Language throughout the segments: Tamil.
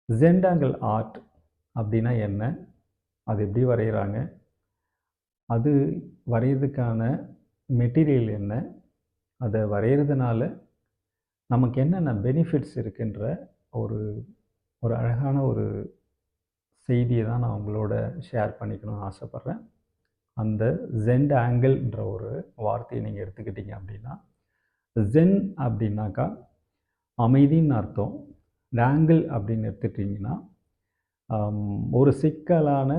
ஜென்டாங்கிள் ஆர்ட் அப்படின்னா என்ன? அது எப்படி வரைகிறாங்க? அது வரைகிறதுக்கான மெட்டீரியல் என்ன? அதை வரைகிறதுனால நமக்கு என்னென்ன பெனிஃபிட்ஸ் இருக்குன்ற ஒரு ஒரு அழகான ஒரு செய்தியை தான் நான் உங்களோட ஷேர் பண்ணிக்கணும்னு ஆசைப்பட்றேன். அந்த ஜென்ட் ஆங்கிள்ன்ற ஒரு வார்த்தையை நீங்கள் எடுத்துக்கிட்டீங்க அப்படின்னா, ஜென் அப்படின்னாக்கா அமைதின்னு அர்த்தம். ஆங்கிள் அப்படின்னு எடுத்துக்கிட்டிங்கன்னா ஒரு சிக்கலான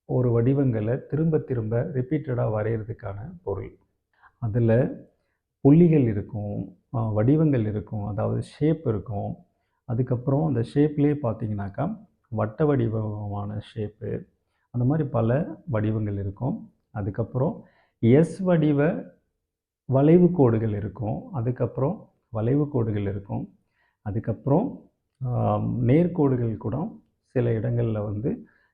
ஒரு வடிவங்களை திரும்ப திரும்ப ரிப்பீட்டடாக வரைகிறதுக்கான பொருள். அதில் புள்ளிகள் இருக்கும், வடிவங்கள் இருக்கும், அதாவது ஷேப் இருக்கும். அதுக்கப்புறம் அந்த ஷேப்லேயே பார்த்தீங்கன்னாக்கா வட்ட வடிவமான ஷேப்பு, அந்த மாதிரி பல வடிவங்கள் இருக்கும். அதுக்கப்புறம் எஸ் வடிவ வளைவு கோடுகள் இருக்கும். அதுக்கப்புறம் வளைவு கோடுகள் இருக்கும். அதுக்கப்புறம் நேர்கோடுகள் கூட சில இடங்களில் வந்து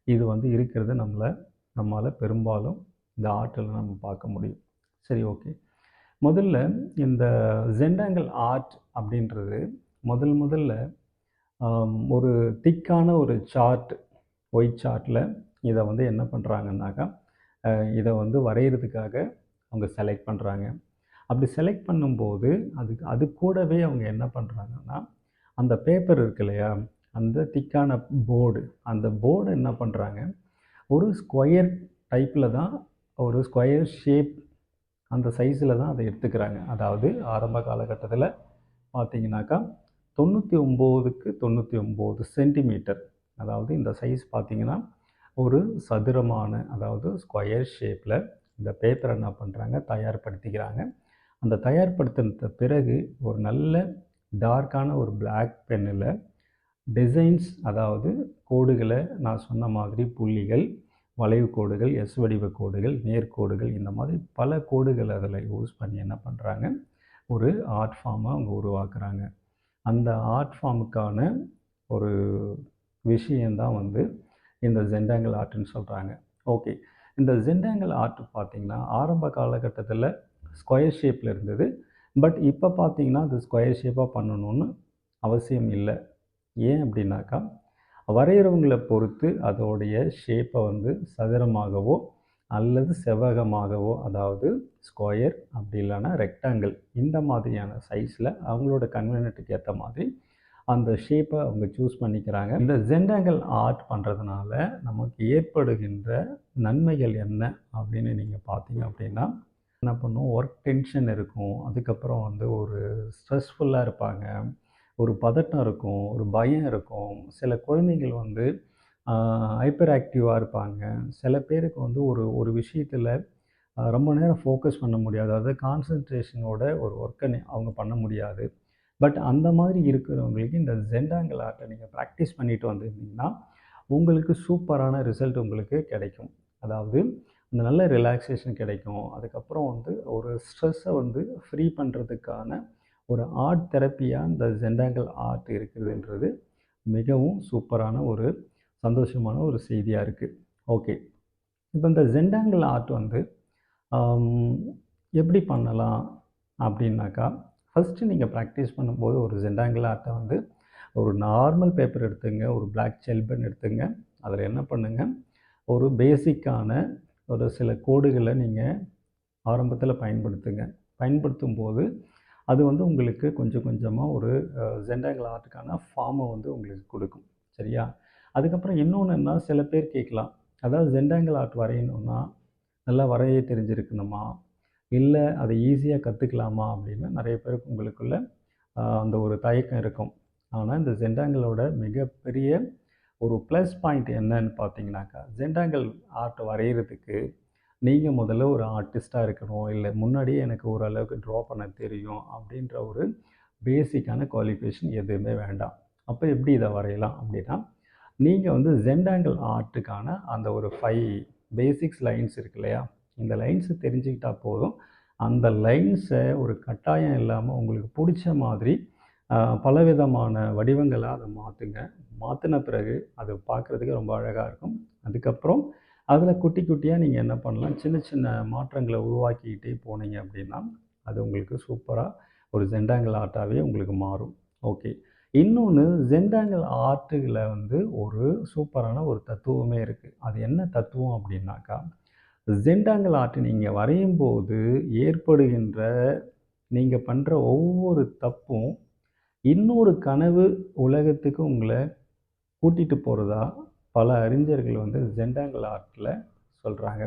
இது வந்து இருக்கிறது நம்மளால் பெரும்பாலும் இந்த ஆர்ட்டில் நம்ம பார்க்க முடியும். சரி, ஓகே. முதல்ல இந்த ஜென்டாங்கிள் ஆர்ட் அப்படின்றது முதல்ல ஒரு திக்கான ஒரு சார்ட், ஒயிட் சார்ட்டில் இதை வந்து என்ன பண்ணுறாங்கன்னாக்கா இதை வந்து வரைகிறதுக்காக அவங்க செலக்ட் பண்ணுறாங்க. அப்படி செலக்ட் பண்ணும்போது அது கூடவே அவங்க என்ன பண்ணுறாங்கன்னா, அந்த பேப்பர் இருக்கு இல்லையா, அந்த திக்கான போர்டு, அந்த போர்டை என்ன பண்ணுறாங்க, ஒரு ஸ்கொயர் டைப்பில் தான், ஒரு ஸ்கொயர் ஷேப் அந்த சைஸில் தான் அதை எடுத்துக்கிறாங்க. அதாவது ஆரம்ப காலகட்டத்தில் பார்த்தீங்கன்னாக்கா 99க்கு 99 சென்டிமீட்டர், அதாவது இந்த சைஸ் பார்த்தீங்கன்னா ஒரு சதுரமான, அதாவது ஸ்கொயர் ஷேப்பில் இந்த பேப்பரை என்ன பண்ணுறாங்க, தயார்படுத்திக்கிறாங்க. அந்த தயார்படுத்தின பிறகு ஒரு நல்ல டார்க்கான ஒரு பிளாக் பென்னில் டிசைன்ஸ், அதாவது கோடுகளை நான் சொன்ன மாதிரி புள்ளிகள், வளைவு கோடுகள், எஸ் வடிவ கோடுகள், நேர்கோடுகள், இந்த மாதிரி பல கோடுகள் அதில் யூஸ் பண்ணி என்ன பண்ணுறாங்க, ஒரு ஆர்ட் ஃபார்மை அவங்க உருவாக்குறாங்க. அந்த ஆர்ட் ஃபார்முக்கான ஒரு விஷயந்தான் வந்து இந்த ஜென்டாங்கிள் ஆர்ட்னு சொல்கிறாங்க. ஓகே, இந்த ஜென்டாங்கிள் ஆர்ட் பார்த்திங்கன்னா ஆரம்ப காலகட்டத்தில் ஸ்கொயர் ஷேப்பில் இருந்தது. பட் இப்போ பார்த்திங்கன்னா அது ஸ்கொயர் ஷேப்பாக பண்ணணும்னு அவசியம் இல்லை. ஏன் அப்படின்னாக்கா, வரைகிறவங்களை பொறுத்து அதோடைய ஷேப்பை வந்து சதுரமாகவோ அல்லது செவ்வகமாகவோ, அதாவது ஸ்கொயர் அப்படி இல்லைன்னா ரெக்டாங்கிள், இந்த மாதிரியான சைஸில் அவங்களோட கன்வீனியன்ட்டுக்கு ஏற்ற மாதிரி அந்த ஷேப்பை அவங்க சூஸ் பண்ணிக்கிறாங்க. இந்த ஜென்டாங்கிள் ஆர்ட் பண்ணுறதுனால நமக்கு ஏற்படுகின்ற நன்மைகள் என்ன அப்படின்னு நீங்கள் பார்த்தீங்க அப்படின்னா, என்ன பண்ணும், ஒர்க் டென்ஷன் இருக்கும், அதுக்கப்புறம் வந்து ஒரு ஸ்ட்ரெஸ்ஃபுல்லாக இருப்பாங்க, ஒரு பதட்டம் இருக்கும், ஒரு பயம் இருக்கும். சில குழந்தைகள் வந்து ஹைப்பர் ஆக்டிவாக இருப்பாங்க. சில பேருக்கு வந்து ஒரு விஷயத்தில் ரொம்ப நேரம் ஃபோக்கஸ் பண்ண முடியாது, அதாவது கான்சன்ட்ரேஷனோட ஒரு ஒர்க்கை அவங்க பண்ண முடியாது. பட் அந்த மாதிரி இருக்கிறவங்களுக்கு இந்த ஜென்டாங்கிள் ஆர்ட்டை நீங்கள் ப்ராக்டிஸ் பண்ணிட்டு வந்திருந்தீங்கன்னா உங்களுக்கு சூப்பரான ரிசல்ட் உங்களுக்கு கிடைக்கும். அதாவது அந்த நல்ல ரிலாக்ஸேஷன் கிடைக்கும். அதுக்கப்புறம் வந்து ஒரு ஸ்ட்ரெஸ்ஸை வந்து ஃப்ரீ பண்ணுறதுக்கான ஒரு ஆர்ட் தெரப்பியாக இந்த ஜென்டாங்கிள் ஆர்ட் இருக்குதுன்றது மிகவும் சூப்பரான ஒரு சந்தோஷமான ஒரு செய்தியாக இருக்குது. ஓகே, இப்போ இந்த ஜென்டாங்கிள் ஆர்ட் வந்து எப்படி பண்ணலாம் அப்படின்னாக்கா, ஃபஸ்ட்டு நீங்கள் ப்ராக்டிஸ் பண்ணும்போது ஒரு ஜென்டாங்கிள் ஆர்ட்டை வந்து ஒரு நார்மல் பேப்பர் எடுத்துங்க, ஒரு பிளாக் ஜெல் பென் எடுத்துங்க. அதில் என்ன பண்ணுங்கள், ஒரு பேசிக்கான ஒரு சில கோடுகளை நீங்கள் ஆரம்பத்தில் பயன்படுத்துங்க. பயன்படுத்தும் போது அது வந்து உங்களுக்கு கொஞ்சம் கொஞ்சமாக ஒரு ஜென்டாங்கிள் ஆர்ட்டுக்கான ஃபார்மை வந்து உங்களுக்கு கொடுக்கும். சரியா? அதுக்கப்புறம் இன்னொன்று என்ன, சில பேர் கேட்கலாம், அதாவது ஜென்டாங்கிள் ஆர்ட் வரையணுன்னா நல்லா வரைய தெரிஞ்சிருக்கணுமா, இல்லை அதை ஈஸியாக கற்றுக்கலாமா அப்படின்னு நிறைய பேருக்கு உங்களுக்குள்ள அந்த ஒரு தயக்கம் இருக்கும். ஆனால் இந்த ஜென்டாங்கிளோட மிகப்பெரிய ஒரு ப்ளஸ் பாயிண்ட் என்னன்னு பார்த்தீங்கன்னாக்கா, ஜென்டாங்கிள் ஆர்ட் வரைகிறதுக்கு நீங்கள் முதல்ல ஒரு ஆர்டிஸ்ட்டாக இருக்கணும், இல்லை முன்னாடியே எனக்கு ஓரளவுக்கு ட்ரா பண்ண தெரியும் அப்படின்ற ஒரு பேசிக்கான குவாலிஃபிகேஷன் எதுவுமே வேண்டாம். அப்போ எப்படி இதை வரையலாம் அப்படின்னா, நீங்கள் வந்து ஜென்டாங்கிள் ஆர்ட்டுக்கான அந்த ஒரு 5 பேசிக்ஸ் லைன்ஸ் இருக்கு இல்லையா, இந்த லைன்ஸை தெரிஞ்சுக்கிட்டால் போதும். அந்த லைன்ஸை ஒரு கட்டாயம் இல்லாமல் உங்களுக்கு பிடிச்ச மாதிரி பலவிதமான வடிவங்களாக அதை மாற்றுங்க. மாற்றின பிறகு அது பார்க்குறதுக்கு ரொம்ப அழகாக இருக்கும். அதுக்கப்புறம் அதில் குட்டி குட்டியாக நீங்கள் என்ன பண்ணலாம், சின்ன சின்ன மாற்றங்களை உருவாக்கிக்கிட்டே போனீங்க அப்படின்னா அது உங்களுக்கு சூப்பராக ஒரு ஜென்டாங்கிள் ஆர்ட்டாகவே உங்களுக்கு மாறும். ஓகே, இன்னொன்று ஜென்டாங்கிள் ஆர்ட்டில் வந்து ஒரு சூப்பரான ஒரு தத்துவமே இருக்குது. அது என்ன தத்துவம் அப்படின்னாக்கா, ஜென்டாங்கிள் ஆர்ட் நீங்கள் வரையும் போது ஏற்படுகின்ற நீங்கள் பண்ணுற ஒவ்வொரு தப்பும் இன்னொரு கனவு உலகத்துக்கு உங்களை கூட்டிகிட்டு போகிறதா பல அறிஞர்கள் வந்து ஜென்டாங்கிள் ஆர்ட்டில் சொல்கிறாங்க.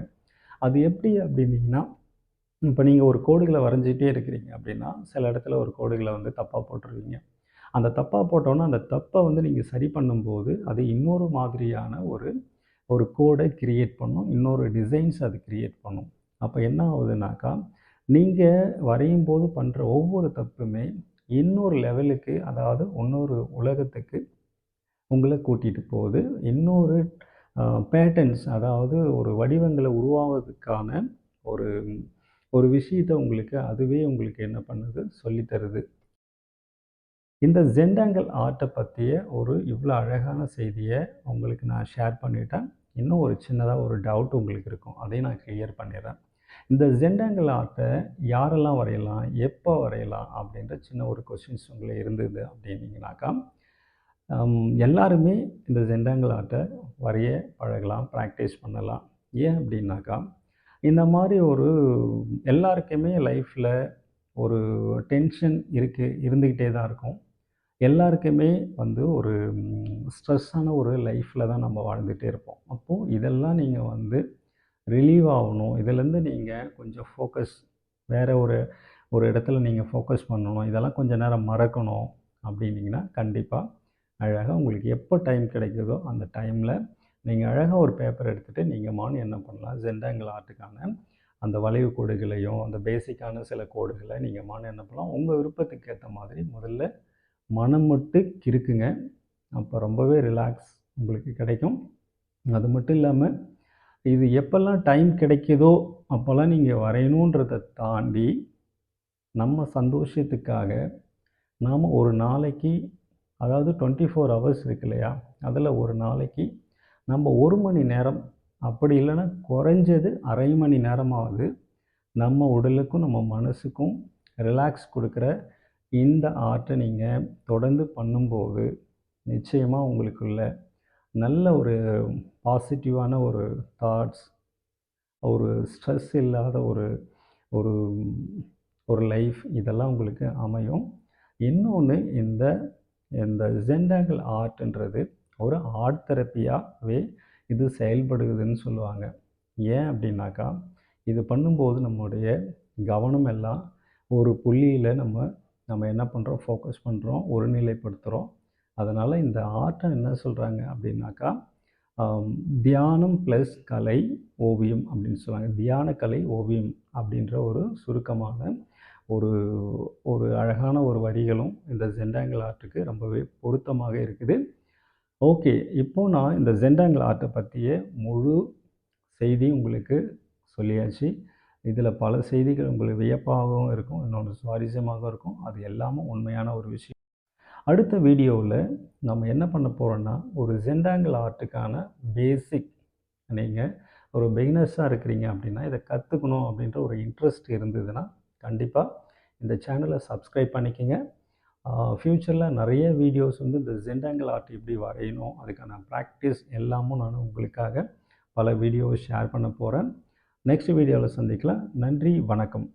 அது எப்படி அப்படின்னீங்கன்னா, இப்போ நீங்கள் ஒரு கோடுகளை வரைஞ்சிட்டே இருக்கிறீங்க அப்படின்னா, சில இடத்துல ஒரு கோடுகளை வந்து தப்பாக போட்டுருவீங்க. அந்த தப்பாக போட்டோன்னா அந்த தப்பை வந்து நீங்கள் சரி பண்ணும்போது அது இன்னொரு மாதிரியான ஒரு கோடை கிரியேட் பண்ணும், இன்னொரு டிசைன்ஸ் அது கிரியேட் பண்ணும். அப்போ என்ன ஆகுதுனாக்கா, நீங்கள் வரையும் போது பண்ணுற ஒவ்வொரு தப்புமே இன்னொரு லெவலுக்கு, அதாவது இன்னொரு உலகத்துக்கு உங்களை கூட்டிகிட்டு போகுது. இன்னொரு பேட்டர்ன்ஸ், அதாவது ஒரு வடிவங்களை உருவாவதுக்கான ஒரு ஒரு விஷயத்தை உங்களுக்கு அதுவே உங்களுக்கு என்ன பண்ணுது, சொல்லித்தருது. இந்த ஜென்டாங்கிள் ஆர்ட்டை பற்றிய இவ்வளோ அழகான செய்தியை உங்களுக்கு நான் ஷேர் பண்ணிட்டேன். இன்னும் ஒரு சின்னதாக ஒரு டவுட் உங்களுக்கு இருக்கும், அதையும் நான் கிளியர் பண்ணிடுறேன். இந்த ஜென்டாங்கிள் ஆர்ட்டை யாரெல்லாம் வரையலாம், எப்போ வரையலாம் அப்படின்ற சின்ன ஒரு கொஷின்ஸ் உங்களுக்கு இருந்தது அப்படின்னீங்கனாக்கா, எல்லாருமே இந்த ஜென்டாங்கிள் ஆர்ட்டை வரைய பழகலாம், ப்ராக்டிஸ் பண்ணலாம். ஏன் அப்படின்னாக்கா, இந்த மாதிரி எல்லாருக்குமே லைஃப்பில் ஒரு டென்ஷன் இருந்துக்கிட்டே தான் இருக்கும். எல்லாருக்குமே வந்து ஒரு ஸ்ட்ரெஸ்ஸான ஒரு லைஃப்பில் தான் நம்ம வாழ்ந்துகிட்டே இருப்போம். அப்போது இதெல்லாம் நீங்கள் வந்து ரிலீவ் ஆகணும், இதிலேருந்து நீங்கள் கொஞ்சம் ஃபோக்கஸ் வேறு ஒரு இடத்துல நீங்கள் ஃபோக்கஸ் பண்ணணும், இதெல்லாம் கொஞ்சம் நேரம் மறக்கணும் அப்படின்னிங்கன்னா, கண்டிப்பாக அழகாக உங்களுக்கு எப்போ டைம் கிடைக்குதோ அந்த டைமில் நீங்கள் அழகாக ஒரு பேப்பர் எடுத்துகிட்டு நீங்கள் என்ன பண்ணலாம், ஜென்டாங்கிள் ஆர்ட்டுக்கான அந்த வளைவு கோடுகளையும் அந்த பேசிக்கான சில கோடுகளை நீங்கள் என்ன பண்ணலாம், உங்கள் விருப்பத்துக்கு ஏற்ற மாதிரி முதல்ல மனம் மட்டும் கிறுக்குங்க. அப்போ ரொம்பவே ரிலாக்ஸ் உங்களுக்கு கிடைக்கும். அது மட்டும் இல்லாமல் இது எப்போல்லாம் டைம் கிடைக்குதோ அப்போல்லாம் நீங்கள் வரையணுன்றதை தாண்டி நம்ம சந்தோஷத்துக்காக நாம் ஒரு நாளைக்கு, அதாவது 24 ஹவர்ஸ் இருக்கு இல்லையா, அதில் ஒரு நாளைக்கு நம்ம 1 மணி நேரம், அப்படி இல்லைன்னா குறைஞ்சது அரை மணி நேரமாவது நம்ம உடலுக்கும் நம்ம மனசுக்கும் ரிலாக்ஸ் கொடுக்குற இந்த ஆர்ட்டை நீங்கள் தொடர்ந்து பண்ணும்போது நிச்சயமாக உங்களுக்குள்ள நல்ல ஒரு பாசிட்டிவான ஒரு தாட்ஸ், ஒரு ஸ்ட்ரெஸ் இல்லாத ஒரு ஒரு ஒரு லைஃப், இதெல்லாம் உங்களுக்கு அமையும். இன்னொன்று, இந்த ஜென்டாங்கிள் ஆர்ட்ன்றது ஒரு ஆர்ட் தெரப்பியாகவே இது செயல்படுகுதுன்னு சொல்லுவாங்க. ஏன் அப்படின்னாக்கா, இது பண்ணும்போது நம்முடைய கவனம் எல்லாம் ஒரு புள்ளியில் நம்ம என்ன பண்ணுறோம், ஃபோக்கஸ் பண்ணுறோம், ஒருநிலைப்படுத்துகிறோம். அதனால் இந்த ஆர்ட்டை என்ன சொல்கிறாங்க அப்படின்னாக்கா, தியானம் ப்ளஸ் கலை ஓவியம் அப்படின்னு சொல்லுவாங்க. தியான கலை ஓவியம் அப்படின்ற ஒரு சுருக்கமான ஒரு அழகான ஒரு வரிகளும் இந்த ஜென்டாங்கிள் ஆர்ட்டுக்கு ரொம்பவே பொருத்தமாக இருக்குது. ஓகே, இப்போது நான் இந்த ஜென்டாங்கிள் ஆர்ட்டை பற்றிய முழு செய்தி உங்களுக்கு சொல்லியாச்சு. இதில் பல செய்திகள் உங்களுக்கு வியப்பாகவும் இருக்கும், இன்னொன்று சுவாரஸ்யமாகவும் இருக்கும். அது எல்லாமும் உண்மையான ஒரு விஷயம். அடுத்த வீடியோவில் நம்ம என்ன பண்ண போகிறோன்னா, ஒரு ஜென்டாங்கிள் ஆர்ட்டுக்கான பேசிக், நீங்கள் ஒரு பிகினர்ஸாக இருக்கிறீங்க அப்படின்னா இதை கற்றுக்கணும் அப்படின்ற ஒரு இன்ட்ரெஸ்ட் இருந்ததுன்னா கண்டிப்பாக இந்த சேனலை சப்ஸ்கிரைப் பண்ணிக்கோங்க. ஃப்யூச்சரில் நிறைய வீடியோஸ் வந்து இந்த ஜென்டாங்கிள் ஆர்ட் எப்படி வரையணும், அதுக்கான ப்ராக்டிஸ் எல்லாமும் நான் உங்களுக்காக பல வீடியோவை ஷேர் பண்ண போகிறேன். நெக்ஸ்ட் வீடியோவில் சந்திக்கலாம். நன்றி, வணக்கம்.